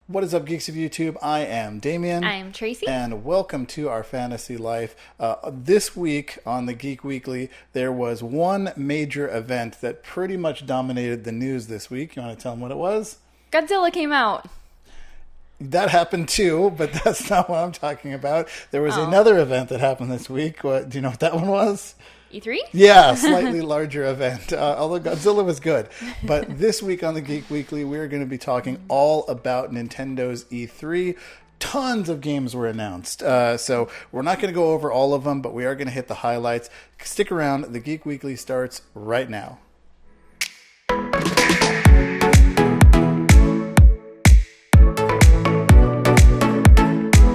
What is up, Geeks of YouTube? I am Damien. I'm Tracy. And welcome to our fantasy life. This week on the Geek Weekly, there was one major event that pretty much dominated the news this week. You want to tell them what it was? Godzilla came out. That happened too, but that's not what I'm talking about. There was another event that happened this week. Do you know what that one was? E3? Yeah, slightly larger event, although Godzilla was good. But this week on the Geek Weekly, we're going to be talking all about Nintendo's E3. Tons of games were announced. So we're not going to go over all of them, but we are going to hit the highlights. Stick around. The Geek Weekly starts right now.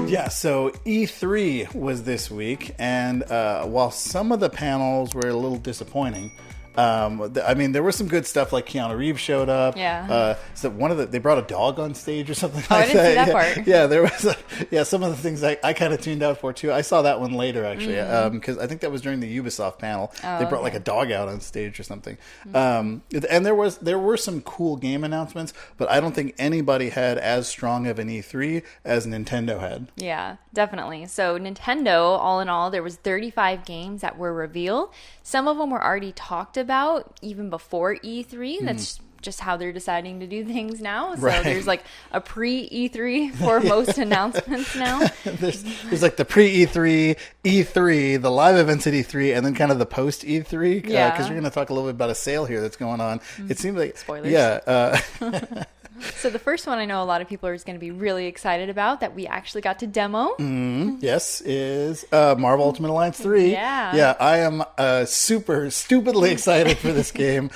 Yeah, so E3 was this week, and while some of the panels were a little disappointing, I mean, there was some good stuff, like Keanu Reeves showed up. Yeah. So they brought a dog on stage or something like I that. didn't see that part. Yeah, there was some of the things I kind of tuned out for too. I saw that one later actually, because I think that was during the Ubisoft panel. They brought like a dog out on stage or something. And there were some cool game announcements, but I don't think anybody had as strong of an E3 as Nintendo had. Yeah, definitely. So Nintendo, all in all, there was 35 games that were revealed. Some of them were already talked about even before E3. That's just how they're deciding to do things now. So there's like a pre-E3 for most announcements now. there's like the pre-E3, E3, the live events at E3, and then kind of the post-E3. Because we're going to talk a little bit about a sale here that's going on. It seems like... Spoilers. Yeah. So the first one I know a lot of people are going to be really excited about that we actually got to demo. Yes, is Marvel Ultimate Alliance 3. Yeah, I am super stupidly excited for this game,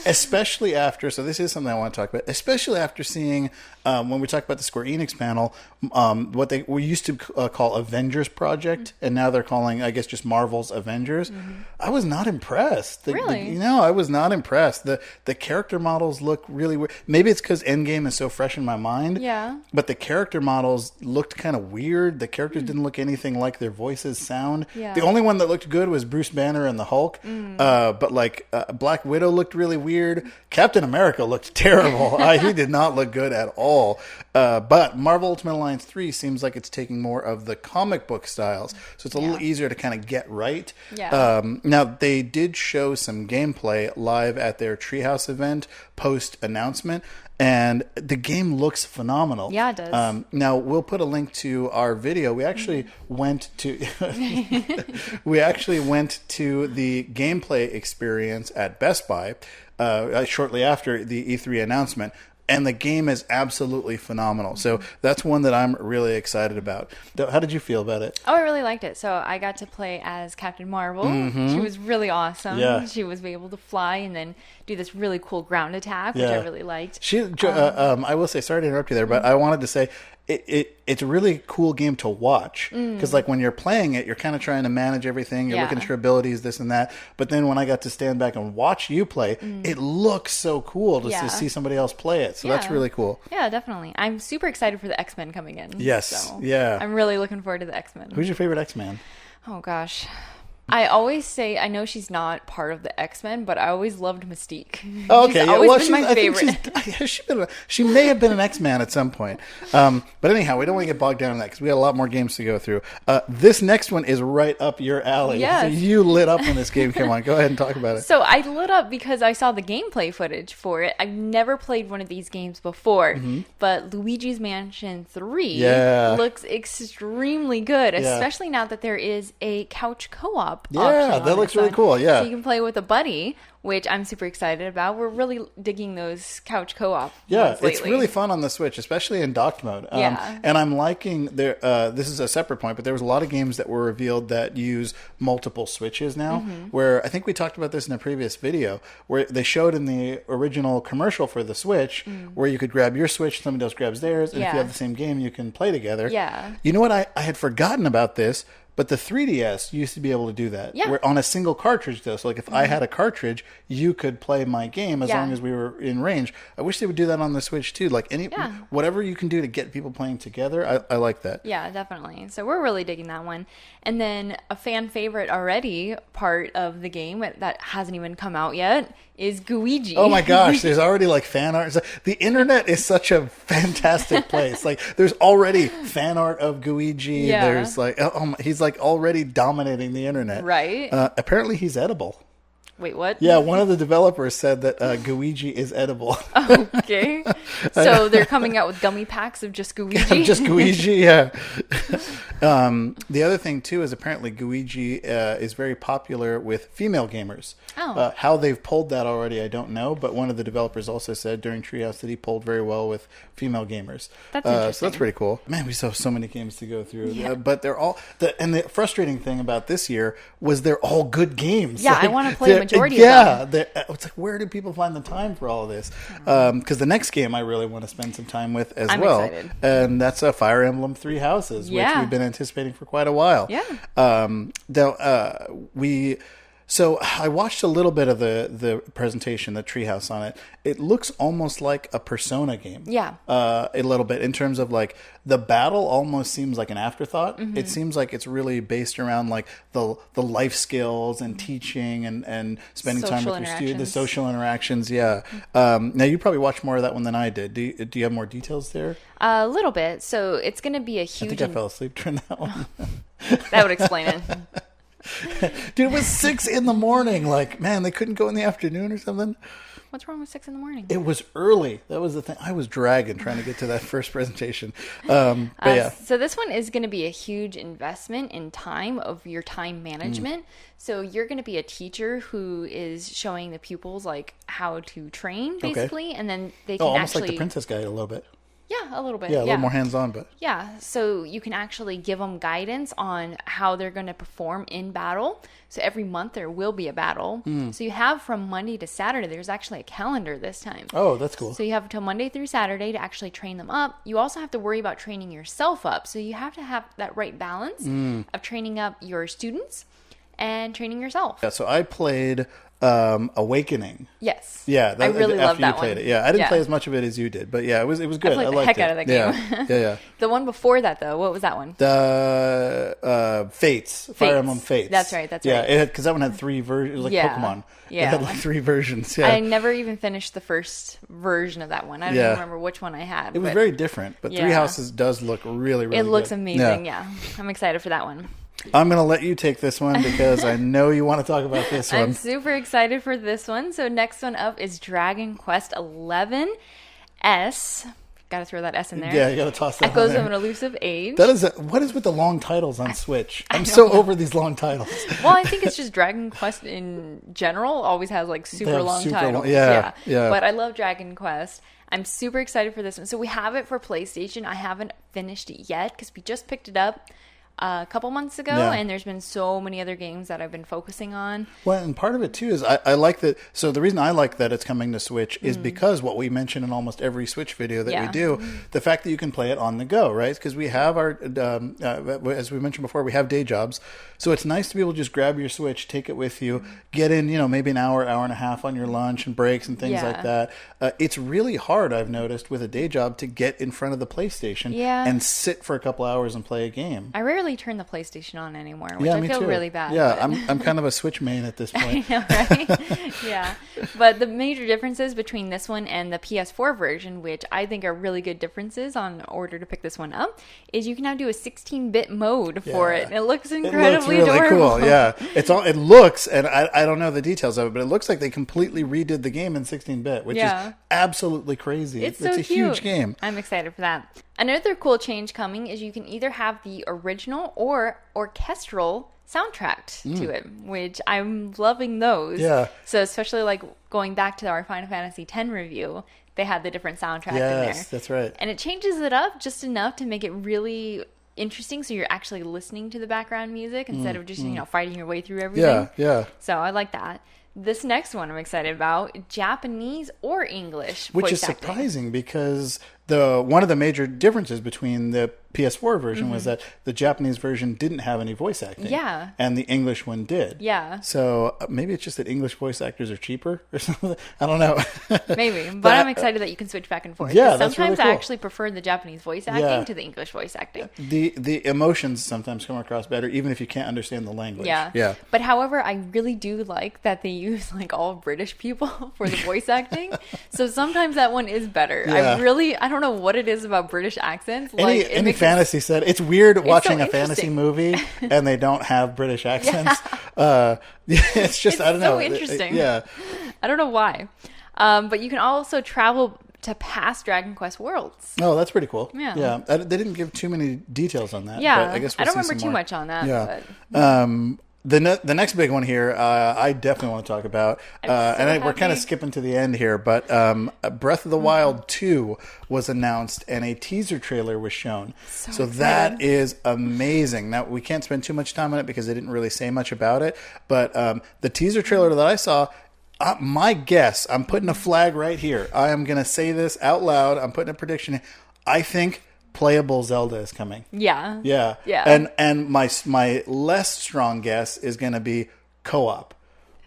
especially after, so this is something I want to talk about, especially after seeing, when we talk about the Square Enix panel, what we used to call Avengers Project, and now they're calling, I guess, just Marvel's Avengers. I was not impressed. Really? No, I was not impressed. The character models look really weird. Maybe it's because Endgame is so fresh in my mind. Yeah. But the character models looked kind of weird. The characters didn't look anything like their voices sound. Yeah. The only one that looked good was Bruce Banner and the Hulk. But like Black Widow looked really weird. Captain America looked terrible. He did not look good at all. But Marvel Ultimate Alliance 3 seems like it's taking more of the comic book styles. So it's a little easier to kind of get right. Yeah. Now, they did show some gameplay live at their Treehouse event post-announcement. And the game looks phenomenal. Yeah, it does. Now, we'll put a link to our video. We actually went to the gameplay experience at Best Buy shortly after the E3 announcement. And the game is absolutely phenomenal. So that's one that I'm really excited about. How did you feel about it? Oh, I really liked it. So I got to play as Captain Marvel. She was really awesome. Yeah. She was able to fly and then do this really cool ground attack, which I really liked. I will say, sorry to interrupt you there, but I wanted to say it's a really cool game to watch. Because like when you're playing it, you're kind of trying to manage everything. You're looking at your abilities, this and that. But then when I got to stand back and watch you play, it looks so cool to see somebody else play it. So that's really cool. Yeah, definitely. I'm super excited for the X-Men coming in. Yes. So yeah. I'm really looking forward to the X-Men. Who's your favorite X-Man? Oh, gosh. I always say, I know she's not part of the X-Men, but I always loved Mystique. Oh, okay. She's always been my favorite. She may have been an X-Man at some point. But anyhow, we don't want to get bogged down in that because we got a lot more games to go through. This next one is right up your alley. Yes. So you lit up when this game came on. Go ahead and talk about it. So I lit up because I saw the gameplay footage for it. I've never played one of these games before, but Luigi's Mansion 3 looks extremely good, especially now that there is a couch co-op. Yeah, that looks really cool. Yeah. So you can play with a buddy, which I'm super excited about. We're really digging those couch co-op. Yeah, it's really fun on the Switch, especially in docked mode. And I'm liking this is a separate point, but there was a lot of games that were revealed that use multiple Switches now. Where I think we talked about this in a previous video, where they showed in the original commercial for the Switch, where you could grab your Switch, somebody else grabs theirs, and if you have the same game, you can play together. Yeah. You know what? I had forgotten about this. But the 3DS used to be able to do that. Yeah. We're on a single cartridge, though. So, like, if I had a cartridge, you could play my game as long as we were in range. I wish they would do that on the Switch, too. Like, whatever you can do to get people playing together, I like that. Yeah, definitely. So we're really digging that one. And then a fan favorite already part of the game that hasn't even come out yet is Luigi. Oh my gosh, there's already like fan art. The internet is such a fantastic place. Like there's already fan art of Luigi. Yeah. There's like, he's like already dominating the internet. Right. Apparently he's edible. Wait, what? Yeah, one of the developers said that Luigi is edible. Okay. So they're coming out with gummy packs of just Luigi? Just Luigi, yeah. The other thing, too, is apparently Luigi is very popular with female gamers. Oh. How they've pulled that already, I don't know. But one of the developers also said during Treehouse that he pulled very well with female gamers. That's interesting. So that's pretty cool. Man, we still have so many games to go through. Yeah. But they're all... And the frustrating thing about this year was they're all good games. Yeah, like, I want to play a majority of them. Yeah. It's like, where do people find the time for all of this? Because the next game I really want to spend some time with as I'm well. excited. And that's a Fire Emblem Three Houses, which we've been anticipating for quite a while. Yeah. So I watched a little bit of the presentation, the Treehouse on it. It looks almost like a Persona game. Yeah. A little bit in terms of like the battle almost seems like an afterthought. Mm-hmm. It seems like it's really based around like the life skills and teaching and spending time with your students, the social interactions. Yeah. Now you probably watched more of that one than I did. Do you have more details there? A little bit. So it's going to be a huge... I think I fell asleep during that one. That would explain it. Dude, it was 6 a.m. Like, man, they couldn't go in the afternoon or something. What's wrong with 6 a.m? It was early. That was the thing. I was dragging trying to get to that first presentation. But yeah. So this one is going to be a huge investment in time of your time management. So you're going to be a teacher who is showing the pupils like how to train, basically, and then they can almost actually... like the Princess Guide a little bit. Yeah, a little bit. Yeah, a little more hands-on, but... Yeah, so you can actually give them guidance on how they're going to perform in battle. So every month there will be a battle. So you have from Monday to Saturday. There's actually a calendar this time. Oh, that's cool. So you have until Monday through Saturday to actually train them up. You also have to worry about training yourself up. So you have to have that right balance of training up your students and training yourself. Yeah, so I played... Awakening. Yes. Yeah, I really love that you played one. it. Yeah, I didn't play as much of it as you did, but yeah, it was good. I played liked the heck it. out of that game. Yeah. The one before that, though, what was that one? The Fates. Fire Emblem Fates. That's right. Yeah, it had because that one had 3 versions. It was like Pokemon. Yeah. It had like 3 versions. Yeah. I never even finished the first version of that one. I don't even remember which one I had. It was very different, but Three Houses does look really, really good. It looks amazing. Yeah. I'm excited for that one. I'm going to let you take this one because I know you want to talk about this one. I'm super excited for this one. So next one up is Dragon Quest 11 S. Got to throw that S in there. Yeah, you got to toss that Echoes in there. of an Elusive Age. That is what is with the long titles on Switch? I'm so over these long titles. Well, I think it's just Dragon Quest in general always has like super long titles. Yeah. But I love Dragon Quest. I'm super excited for this one. So we have it for PlayStation. I haven't finished it yet because we just picked it up a couple months ago, and there's been so many other games that I've been focusing on. Well, and part of it too is I like that. So the reason I like that it's coming to Switch is because what we mention in almost every Switch video that we do, the fact that you can play it on the go, right? Because we have our, as we mentioned before, we have day jobs, so it's nice to be able to just grab your Switch, take it with you, get in, maybe an hour and a half on your lunch and breaks and things like that. It's really hard, I've noticed, with a day job to get in front of the PlayStation and sit for a couple hours and play a game. I rarely turn the PlayStation on anymore, which I feel really bad. Yeah, I'm kind of a Switch main at this point. I know, right? Yeah. But the major differences between this one and the PS4 version, which I think are really good differences on order to pick this one up, is you can now do a 16-bit mode for it. And it looks incredibly adorable. Cool. Yeah. It looks, and I don't know the details of it, but it looks like they completely redid the game in 16-bit, which is absolutely crazy. It's so a cute. Huge game. I'm excited for that. Another cool change coming is you can either have the original or orchestral soundtrack to it, which I'm loving those. Yeah. So especially like going back to our Final Fantasy X review, they had the different soundtrack in there. Yes, that's right. And it changes it up just enough to make it really interesting, so you're actually listening to the background music instead of just fighting your way through everything. Yeah. So I like that. This next one I'm excited about, Japanese or English Which is voice acting. surprising because one of the major differences between the PS4 version was that the Japanese version didn't have any voice acting. Yeah. And the English one did. Yeah. So maybe it's just that English voice actors are cheaper or something. I don't know. Maybe. But I'm excited that you can switch back and forth. Yeah, that's really sometimes cool. I actually prefer the Japanese voice acting to the English voice acting. The emotions sometimes come across better, even if you can't understand the language. Yeah. Yeah. But however, I really do like that they use like all British people for the voice acting. So sometimes that one is better. Yeah. I don't know what it is about British accents. Any fantasy set, it's weird watching a fantasy movie and they don't have British accents. It's just, I don't know. So interesting. Yeah. I don't know why. But you can also travel to past Dragon Quest worlds. Oh, that's pretty cool. Yeah. Yeah. They didn't give too many details on that. Yeah. But I guess I don't remember too much on that. Yeah. But. The next big one here, I definitely want to talk about, we're kind of skipping to the end here, but Breath of the Wild 2 was announced and a teaser trailer was shown. So that is amazing. Now, we can't spend too much time on it because they didn't really say much about it, but the teaser trailer that I saw, my guess, I'm putting a flag right here. I am going to say this out loud. I'm putting a prediction. I think playable Zelda is coming. Yeah. Yeah. Yeah. And my less strong guess is going to be co-op.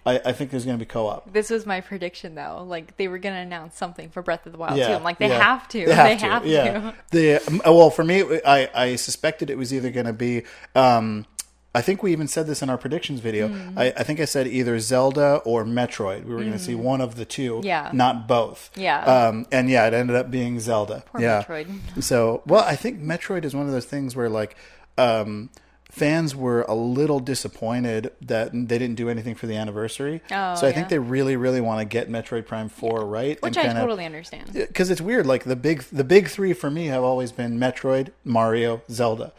I think there's going to be co-op. This was my prediction, though. Like, they were going to announce something for Breath of the Wild, too. I'm like, they have to. They have to. Well, for me, I suspected it was either going to be... I think we even said this in our predictions video. I think I said either Zelda or Metroid. We were going to see one of the two, not both. Yeah. And yeah, it ended up being Zelda. Poor Metroid. So, well, I think Metroid is one of those things where, like, fans were a little disappointed that they didn't do anything for the anniversary. Oh, so I think they really, really want to get Metroid Prime 4 right. Which I totally understand. Because it's weird. Like, the big three for me have always been Metroid, Mario, Zelda.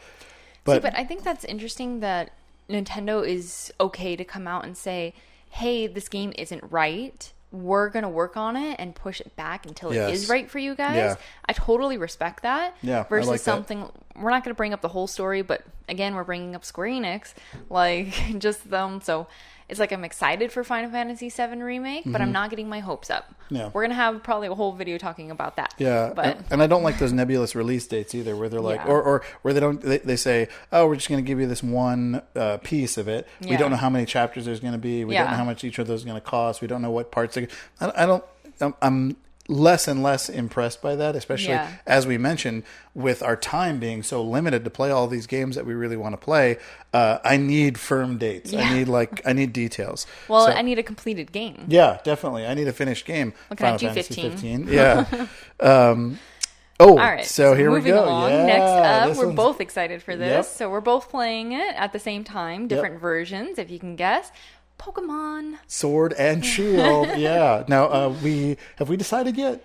But I think that's interesting that Nintendo is okay to come out and say, hey, this game isn't right. We're going to work on it and push it back until it is right for you guys. Yeah. I totally respect that. Yeah, versus I like something, we're not going to bring up the whole story, but again, we're bringing up Square Enix, like just them. So it's like I'm excited for Final Fantasy VII Remake, but I'm not getting my hopes up. Yeah. We're going to have probably a whole video talking about that. Yeah. But, and I don't like those nebulous release dates either, where they're like, or where they say, oh, we're just going to give you this one piece of it. We don't know how many chapters there's going to be. We don't know how much each of those is going to cost. We don't know what parts. I'm less and less impressed by that, especially as we mentioned, with our time being so limited to play all these games that we really want to play. I need firm dates. I need details. Well, I need a completed game. Yeah, definitely. I need a finished game. Looking at you, 15. Yeah. All right. So here we go. Along. Yeah, next up, we're both excited for this. Yep. So we're both playing it at the same time, different versions, if you can guess. Pokemon Sword and Shield. Yeah. Now, have we decided yet?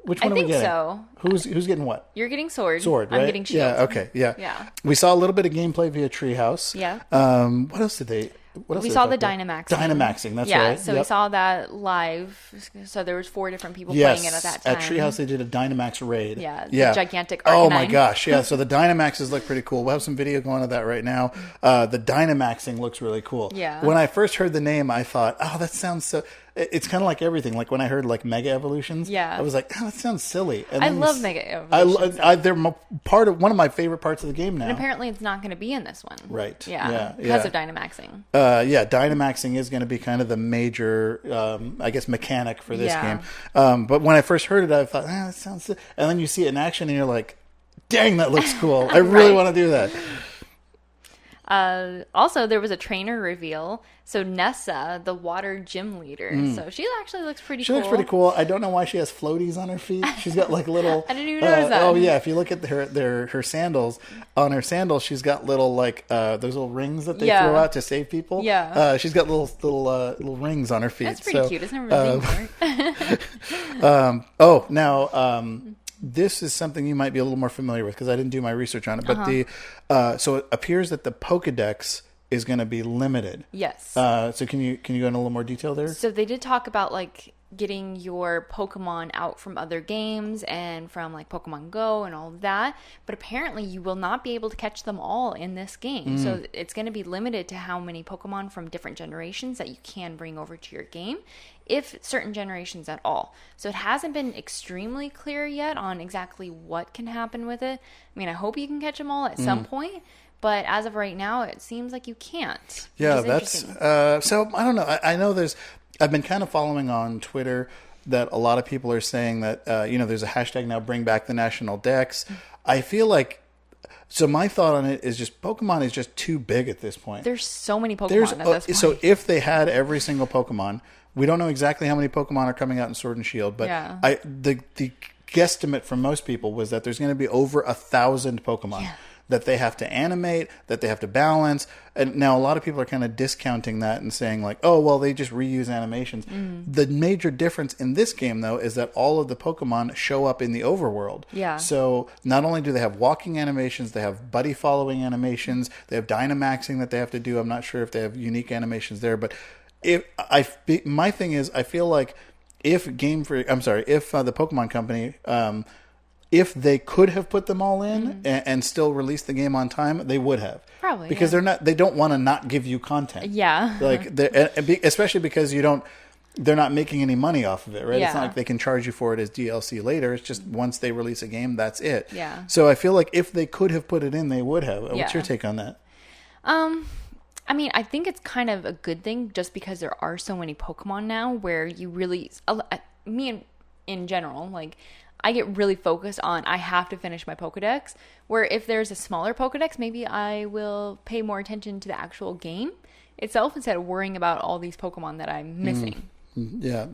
Which one are we getting? I think so. Who's getting what? You're getting Sword. Right? I'm getting Shield. Yeah. Okay. Yeah. Yeah. We saw a little bit of gameplay via Treehouse. Yeah. What else did they? We saw the Dynamaxing. Dynamaxing, that's right. Yeah, so we saw that live. So there was 4 different people playing it at that time. At Treehouse they did a Dynamax raid. Yeah, the gigantic Arcanine. Oh my gosh, yeah. So the Dynamaxes look pretty cool. We'll have some video going on that right now. The Dynamaxing looks really cool. Yeah. When I first heard the name, I thought, oh, that sounds so... It's kind of like everything. Like when I heard like Mega Evolutions, I was like, oh, that sounds silly. And I love Mega Evolutions. They're part of one of my favorite parts of the game now. And apparently it's not going to be in this one. Right. Yeah. Because of Dynamaxing. Dynamaxing is going to be kind of the major, I guess, mechanic for this game. But when I first heard it, I thought, that sounds silly. And then you see it in action and you're like, dang, that looks cool. I really want to do that. Also, there was a trainer reveal. So Nessa, the water gym leader. So she actually looks pretty cool. She looks pretty cool. I don't know why she has floaties on her feet. She's got like little... I didn't even notice that. Oh, yeah. If you look at her sandals, on her sandals, she's got little like those little rings that they throw out to save people. Yeah. She's got little rings on her feet. That's pretty cute. It's never really this is something you might be a little more familiar with because I didn't do my research on it. But so it appears that the Pokédex is going to be limited. Yes. So can you go into a little more detail there? So they did talk about like getting your Pokemon out from other games and from like Pokemon Go and all of that. But apparently you will not be able to catch them all in this game. So it's going to be limited to how many Pokemon from different generations that you can bring over to your game, if certain generations at all. So it hasn't been extremely clear yet on exactly what can happen with it. I mean, I hope you can catch them all at some point. But as of right now, it seems like you can't. Yeah, that's... so, I don't know. I know I've been kind of following on Twitter that a lot of people are saying that, there's a hashtag now, bring back the national Dex. I feel like... So my thought on it is just Pokemon is just too big at this point. There's so many Pokemon at this point. So if they had every single Pokemon... We don't know exactly how many Pokemon are coming out in Sword and Shield, but the guesstimate from most people was that there's going to be over 1,000 Pokemon that they have to animate, that they have to balance. And now a lot of people are kind of discounting that and saying like, oh, well, they just reuse animations. The major difference in this game, though, is that all of the Pokemon show up in the overworld. Yeah. So not only do they have walking animations, they have buddy following animations, they have Dynamaxing that they have to do. I'm not sure if they have unique animations there, but... my thing is, I feel like if the Pokemon Company, if they could have put them all in and still released the game on time, they would have. Probably. Because they don't want to not give you content. Yeah. Like, especially because they're not making any money off of it, right? Yeah. It's not like they can charge you for it as DLC later. It's just once they release a game, that's it. Yeah. So I feel like if they could have put it in, they would have. What's your take on that? I mean, I think it's kind of a good thing just because there are so many Pokemon now where you really, in general, like, I get really focused on I have to finish my Pokedex, where if there's a smaller Pokedex, maybe I will pay more attention to the actual game itself instead of worrying about all these Pokemon that I'm missing. Yeah,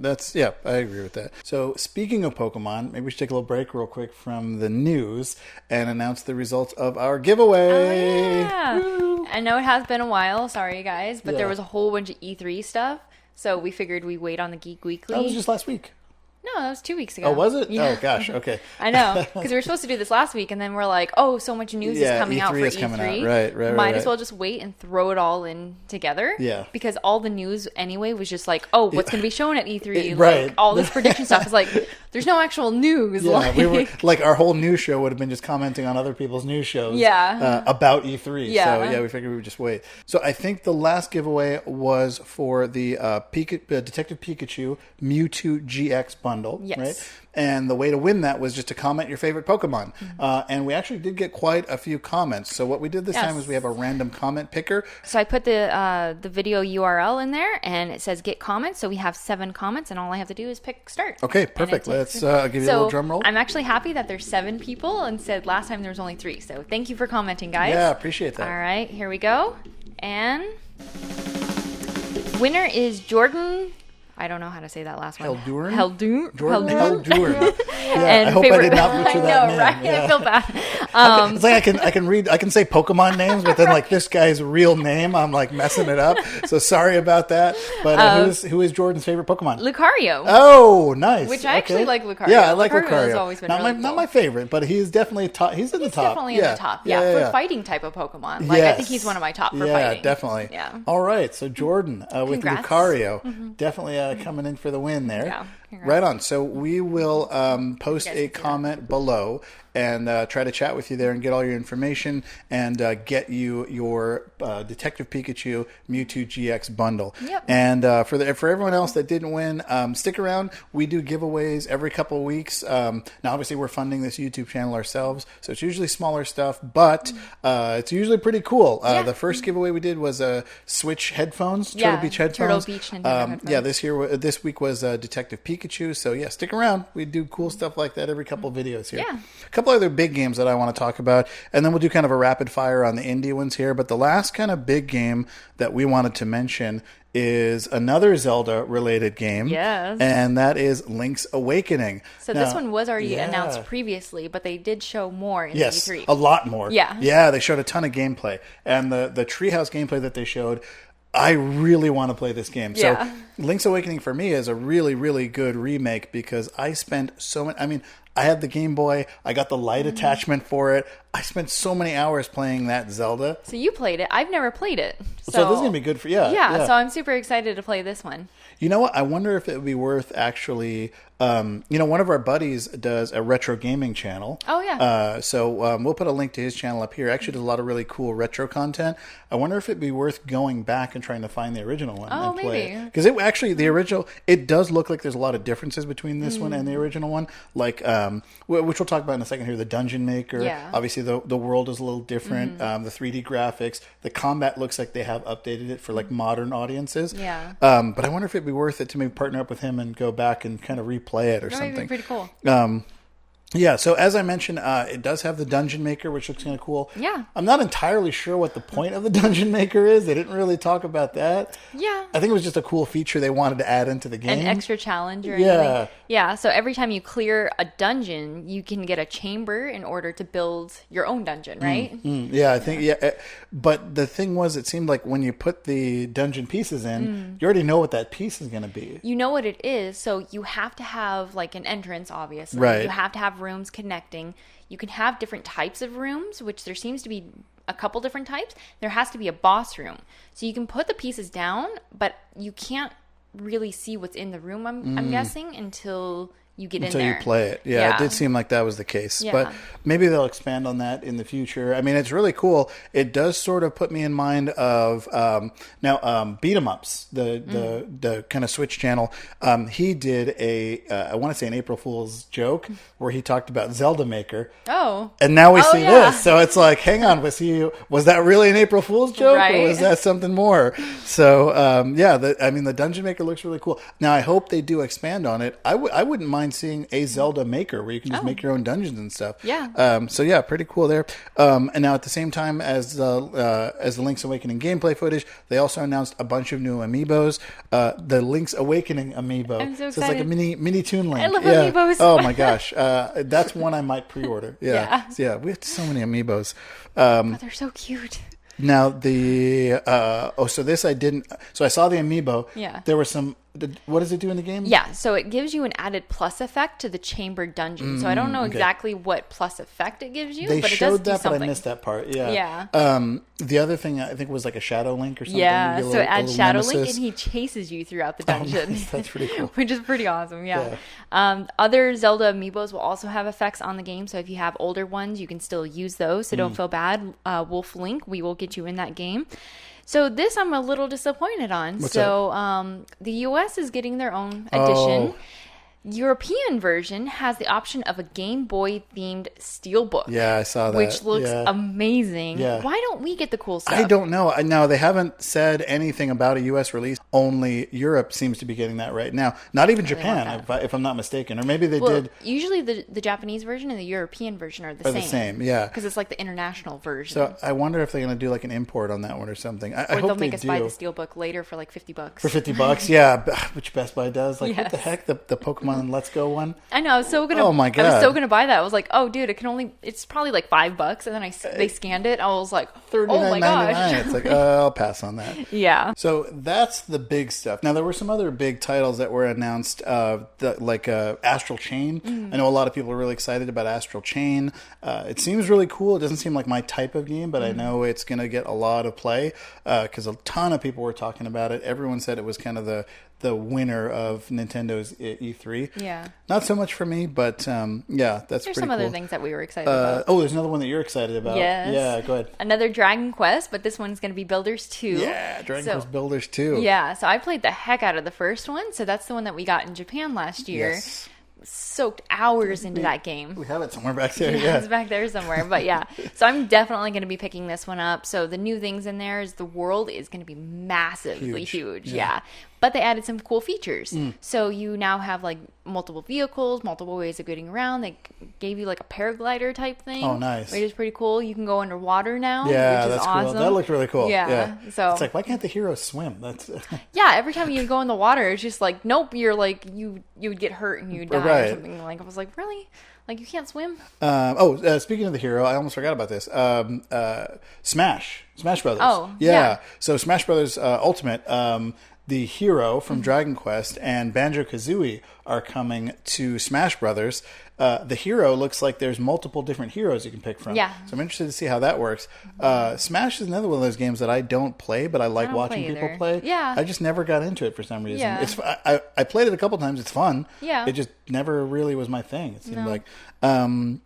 I agree with that. So speaking of Pokemon, maybe we should take a little break real quick from the news and announce the results of our giveaway. Oh, yeah. Woo. I know it has been a while, sorry guys, but there was a whole bunch of E3 stuff, so we figured we'd wait on the Geek Weekly. That was just last week. No, that was 2 weeks ago. Oh, was it? Yeah. Oh, gosh. Okay. I know. Because we were supposed to do this last week, and then we're like, oh, so much news is coming out for E3. Coming out. Right. Might as well just wait and throw it all in together. Yeah. Because all the news anyway was just like, oh, what's going to be shown at E3? Right. Like, all this prediction stuff is like, there's no actual news. Yeah, we were, like, our whole news show would have been just commenting on other people's news shows about E3. Yeah. So, we figured we would just wait. So, I think the last giveaway was for the Detective Pikachu Mewtwo GX bundle. Yes. Right? And the way to win that was just to comment your favorite Pokemon. And we actually did get quite a few comments. So what we did this time is we have a random comment picker. So I put the video URL in there, and it says get comments. So we have 7 comments, and all I have to do is pick start. Okay, perfect. Let's give you a little drum roll. I'm actually happy that there's 7 people instead last time there was only 3. So thank you for commenting, guys. Yeah, appreciate that. All right, here we go. And winner is Jordan... I don't know how to say that last one. Jordan Heldurin. Yeah, I hope I did not butcher that name. Right? Yeah. I feel bad. It's like I can say Pokemon names, but then like this guy's real name, I'm like messing it up. So sorry about that. But who is Jordan's favorite Pokemon? Lucario. Oh, nice. Which I actually like Lucario. Yeah, I like Lucario. Has always been not my favorite, but he's definitely top. He's in the top. Definitely in the top. Yeah, for fighting type of Pokemon. Like I think he's one of my top for fighting. Yeah, definitely. Yeah. All right, so Jordan with Lucario, definitely coming in for the win there. Yeah. Right on. So we will post a comment below and try to chat with you there and get all your information and get you your Detective Pikachu Mewtwo GX bundle. Yep. And for everyone else that didn't win, stick around. We do giveaways every couple of weeks. Now, obviously, we're funding this YouTube channel ourselves, so it's usually smaller stuff, but it's usually pretty cool. The first giveaway we did was Switch headphones, Turtle Beach headphones. Turtle Beach Nintendo headphones. This week was Detective Pikachu. So yeah, stick around. We do cool stuff like that every couple of videos here. Yeah. A couple other big games that I want to talk about, and then we'll do kind of a rapid fire on the indie ones here. But the last kind of big game that we wanted to mention is another Zelda related game. Yes. And that is Link's Awakening. So this one was already announced previously, but they did show more in E3. A lot more. Yeah. Yeah, they showed a ton of gameplay. And the Treehouse gameplay that they showed, I really want to play this game. Yeah. So Link's Awakening for me is a really, really good remake because I spent so much... I mean, I had the Game Boy. I got the light attachment for it. I spent so many hours playing that Zelda. So you played it. I've never played it. So this is going to be good for you. Yeah, so I'm super excited to play this one. You know what? I wonder if it would be worth actually... one of our buddies does a retro gaming channel. Oh, yeah. So we'll put a link to his channel up here. Actually does a lot of really cool retro content. I wonder if it'd be worth going back and trying to find the original one and play it. Because the original, it does look like there's a lot of differences between this one and the original one. Like, which we'll talk about in a second here, the Dungeon Maker. Yeah. Obviously, the world is a little different. The 3D graphics. The combat looks like they have updated it for like modern audiences. Yeah. But I wonder if it'd be worth it to maybe partner up with him and go back and kind of replay it or something. That would be pretty cool. Yeah, so as I mentioned, it does have the Dungeon Maker, which looks kind of cool. Yeah. I'm not entirely sure what the point of the Dungeon Maker is. They didn't really talk about that. Yeah. I think it was just a cool feature they wanted to add into the game. An extra challenge or anything. Yeah, so every time you clear a dungeon, you can get a chamber in order to build your own dungeon, right? Yeah, I think, but the thing was, it seemed like when you put the dungeon pieces in, you already know what that piece is going to be. You know what it is, so you have to have like an entrance, obviously. Right. You have to have rooms connecting. You can have different types of rooms, which there seems to be a couple different types. There has to be a boss room. So you can put the pieces down, but you can't really see what's in the room, I'm guessing, until you get in there. Until you play it. Yeah, it did seem like that was the case. Yeah. But maybe they'll expand on that in the future. I mean, it's really cool. It does sort of put me in mind of beat 'em ups, the kind of Switch channel. He did I want to say an April Fool's joke where he talked about Zelda Maker. Oh. And now we see this. So it's like, hang on, was that really an April Fool's joke? Right. Or was that something more? So, the Dungeon Maker looks really cool. Now, I hope they do expand on it. I wouldn't mind seeing a Zelda Maker where you can just make your own dungeons and stuff. Yeah. Pretty cool there. And now at the same time as the Link's Awakening gameplay footage, they also announced a bunch of new amiibos. The Link's Awakening amiibo. I'm so excited. It's like a mini Toon Link. I love amiibos. Oh my gosh. That's one I might pre-order. Yeah. We have so many amiibos. They're so cute. Now so I saw the amiibo. Yeah. There were some. What does it do in the game? Yeah, so it gives you an added plus effect to the chamber dungeon. So I don't know exactly what plus effect it gives you, but it does do that, something. but I missed that part. Yeah. Yeah. The other thing I think was like a Shadow Link or something. Yeah, so it adds Shadow nemesis. Link and he chases you throughout the dungeon. Nice. That's pretty cool. Which is pretty awesome, yeah. Other Zelda amiibos will also have effects on the game, so if you have older ones, you can still use those, so don't feel bad. Wolf Link, we will get you in that game. So this I'm a little disappointed on. What's that? The US is getting their own edition. European version has the option of a Game Boy themed steelbook. Yeah, I saw that. Which looks amazing. Yeah. Why don't we get the cool stuff? I don't know. No, they haven't said anything about a US release. Only Europe seems to be getting that right now. Not even Japan, if I'm not mistaken. Or maybe they did. Usually the Japanese version and the European version are the same. Yeah. Because it's like the international version. So I wonder if they're going to do like an import on that one or something. I hope they'll make us buy the do. steelbook later for like $50. For $50, yeah. Which Best Buy does. Like, what the heck? The Pokemon Let's Go one? I know. I was so gonna. Oh my God. I was so gonna buy that. I was like, oh, dude, it's probably like $5. And then they scanned it. I was like, oh my gosh. It's like, I'll pass on that. Yeah. So that's the big stuff. Now, there were some other big titles that were announced, like Astral Chain. I know a lot of people are really excited about Astral Chain. It seems really cool. It doesn't seem like my type of game, but I know it's going to get a lot of play because a ton of people were talking about it. Everyone said it was kind of the winner of Nintendo's E3. Yeah. Not so much for me, but that's There's pretty cool. some other things that we were excited about. There's another one that you're excited about. Yes. Yeah, go ahead. Another Dragon Quest, but this one's going to be Builders 2. Yeah, Dragon Quest Builders 2. Yeah, so I played the heck out of the first one. So that's the one that we got in Japan last year. Yes. Soaked hours into that game. We have it somewhere back there. Yeah, it's back there somewhere. But yeah, so I'm definitely going to be picking this one up. So the new things in there is the world is going to be massively huge. Yeah. But they added some cool features. So you now have like multiple vehicles, multiple ways of getting around. They gave you like a paraglider type thing. Oh, nice. Which is pretty cool. You can go underwater now. Yeah, which is that's awesome. cool. That looked really cool. Yeah. So it's like, why can't the heroes swim? That's yeah. Every time you go in the water, it's just like, nope. You're like you would get hurt and you would die or something. Like I was like, really? Like you can't swim? Speaking of the hero, I almost forgot about this. Smash Brothers. Oh, yeah. So Smash Brothers Ultimate. the hero from Dragon Quest and Banjo-Kazooie are coming to Smash Brothers. The hero looks like there's multiple different heroes you can pick from. Yeah. So I'm interested to see how that works. Smash is another one of those games that I don't play, but I like watching people play. Yeah. I just never got into it for some reason. Yeah. I played it a couple times. It's fun. Yeah. It just never really was my thing. It seemed like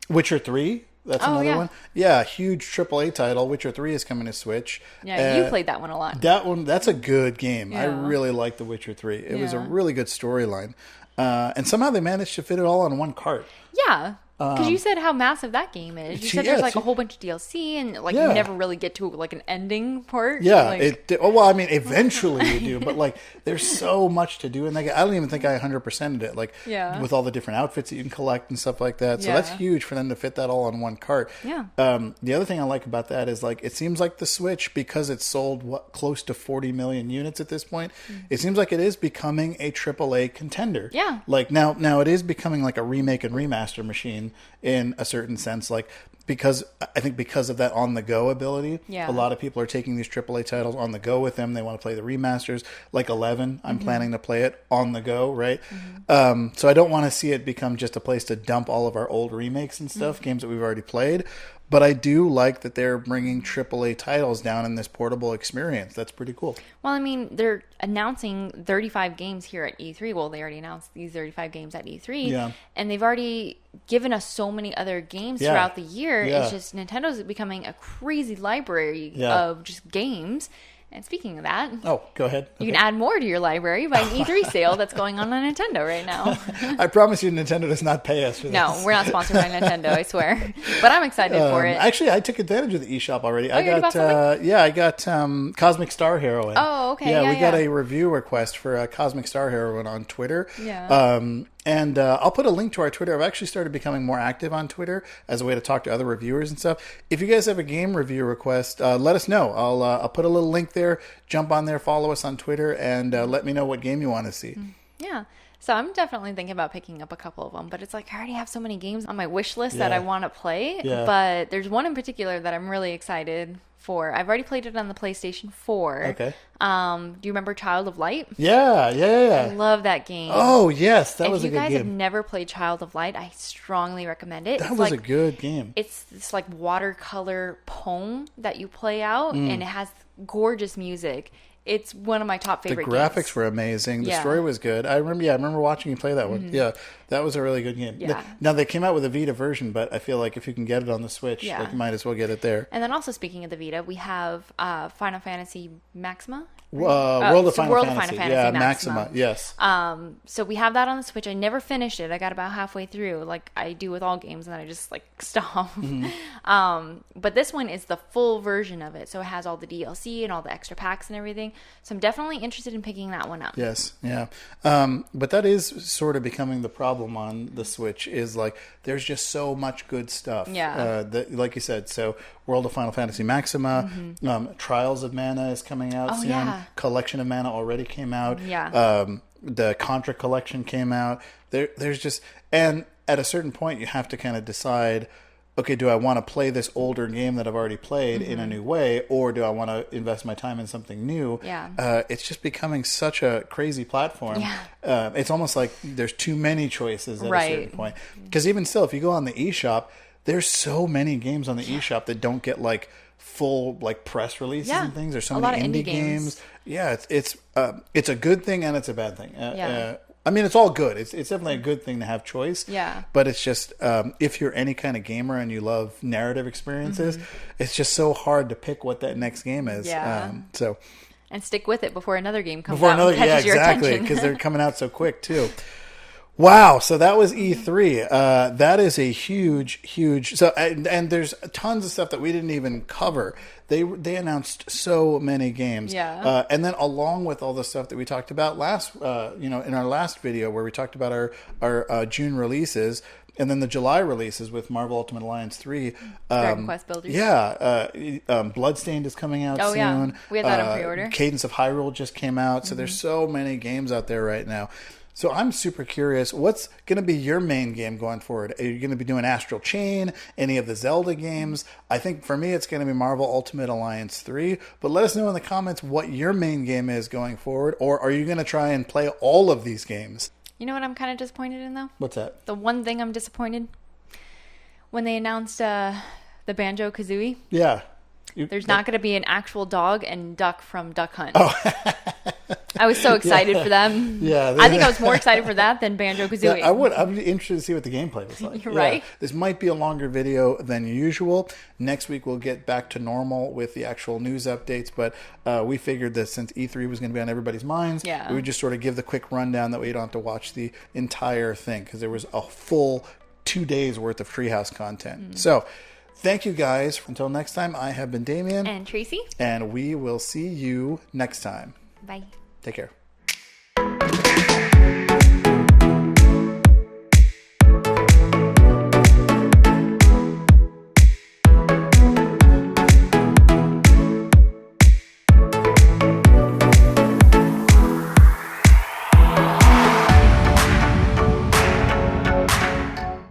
Witcher 3. That's another one. Yeah, huge AAA title. Witcher 3 is coming to Switch. Yeah, you played that one a lot. That's a good game. Yeah. I really like The Witcher 3. It was a really good storyline. And somehow they managed to fit it all on one cart. Yeah. Because you said how massive that game is. You said there's like a whole bunch of DLC and like you never really get to like an ending part. Yeah. Like... well, I mean, eventually you do, but like there's so much to do. And like, I don't even think I 100%ed it. Like with all the different outfits that you can collect and stuff like that. So that's huge for them to fit that all on one cart. Yeah. The other thing I like about that is like, it seems like the Switch, because it's sold close to 40 million units at this point, it seems like it is becoming a AAA contender. Yeah. Like now it is becoming like a remake and remaster machine in a certain sense, like because of that on the go ability, a lot of people are taking these AAA titles on the go with them. They want to play the remasters, like 11. I'm planning to play it on the go, right? So I don't want to see it become just a place to dump all of our old remakes and stuff, games that we've already played. But I do like that they're bringing AAA titles down in this portable experience. That's pretty cool. Well, I mean, they're announcing 35 games here at E3. Well, they already announced these 35 games at E3. Yeah. And they've already given us so many other games throughout the year. It's just Nintendo's becoming a crazy library of just games. And speaking of that, go ahead. You can add more to your library by an E3 sale that's going on Nintendo right now. I promise you, Nintendo does not pay us for this. No, we're not sponsored by Nintendo, I swear. But I'm excited for it. Actually, I took advantage of the eShop already. Oh, I got Cosmic Star Heroine. Oh, okay. Yeah, we got a review request for Cosmic Star Heroine on Twitter. Yeah. And I'll put a link to our Twitter. I've actually started becoming more active on Twitter as a way to talk to other reviewers and stuff. If you guys have a game review request, let us know. I'll put a little link there. Jump on there, follow us on Twitter, and let me know what game you want to see. Yeah. So I'm definitely thinking about picking up a couple of them, but it's like I already have so many games on my wish list that I want to play. Yeah. But there's one in particular that I'm really excited for. I've already played it on the PlayStation 4. Okay. Do you remember Child of Light? Yeah. I love that game. Oh, yes. That was a good game. If you guys have never played Child of Light, I strongly recommend it. That was a good game. It's this like watercolor poem that you play out, and it has gorgeous music. It's one of my top favorite games. The graphics were amazing. The story was good. I remember watching you play that one. Yeah, that was a really good game. Yeah. Now, they came out with a Vita version, but I feel like if you can get it on the Switch, you might as well get it there. And then also, speaking of the Vita, we have Final Fantasy Maxima. World of Final Fantasy. Yeah, Maxima. Yes. So we have that on the Switch. I never finished it. I got about halfway through, like I do with all games, and then I just like stop. But this one is the full version of it, so it has all the DLC and all the extra packs and everything. So I'm definitely interested in picking that one up. Yes, yeah. But that is sort of becoming the problem on the Switch. Is like there's just so much good stuff. Yeah. Like you said, so World of Final Fantasy Maxima, Trials of Mana is coming out soon. Yeah. Collection of Mana already came out. Yeah. The Contra collection came out. There's just, and at a certain point you have to kind of decide, okay, do I want to play this older game that I've already played in a new way, or do I want to invest my time in something new? Yeah. It's just becoming such a crazy platform. Yeah. It's almost like there's too many choices at a certain point. Because even still, if you go on the eShop, there's so many games on the eShop that don't get like full like press releases and things. There's so many indie games. Yeah, it's a good thing and it's a bad thing. I mean, it's all good. It's definitely a good thing to have choice. Yeah. But it's just if you're any kind of gamer and you love narrative experiences, it's just so hard to pick what that next game is. Yeah. And stick with it before another game comes out and catches your attention. Because they're coming out so quick too. Wow, so that was E3. That is a huge. So and there's tons of stuff that we didn't even cover. They announced so many games. Yeah. And then along with all the stuff that we talked about last, in our last video where we talked about our June releases. And then the July releases with Marvel Ultimate Alliance 3. Dragon Quest Builders. Yeah. Bloodstained is coming out soon. Yeah. We have that on pre-order. Cadence of Hyrule just came out. So there's so many games out there right now. So I'm super curious, what's going to be your main game going forward? Are you going to be doing Astral Chain, any of the Zelda games? I think for me it's going to be Marvel Ultimate Alliance 3, but let us know in the comments what your main game is going forward, or are you going to try and play all of these games? You know what I'm kind of disappointed in, though? What's that? The one thing I'm disappointed, when they announced the Banjo-Kazooie. Yeah. There's not going to be an actual dog and duck from Duck Hunt. Oh. I was so excited for them. Yeah, I think I was more excited for that than Banjo-Kazooie. Yeah, I'm interested to see what the gameplay was like. You're right. This might be a longer video than usual. Next week we'll get back to normal with the actual news updates, but we figured that since E3 was going to be on everybody's minds, we would just sort of give the quick rundown that way you don't have to watch the entire thing, because there was a full 2 days worth of Treehouse content. So thank you guys. Until next time, I have been Damien. And Tracy. And we will see you next time. Bye. Take care.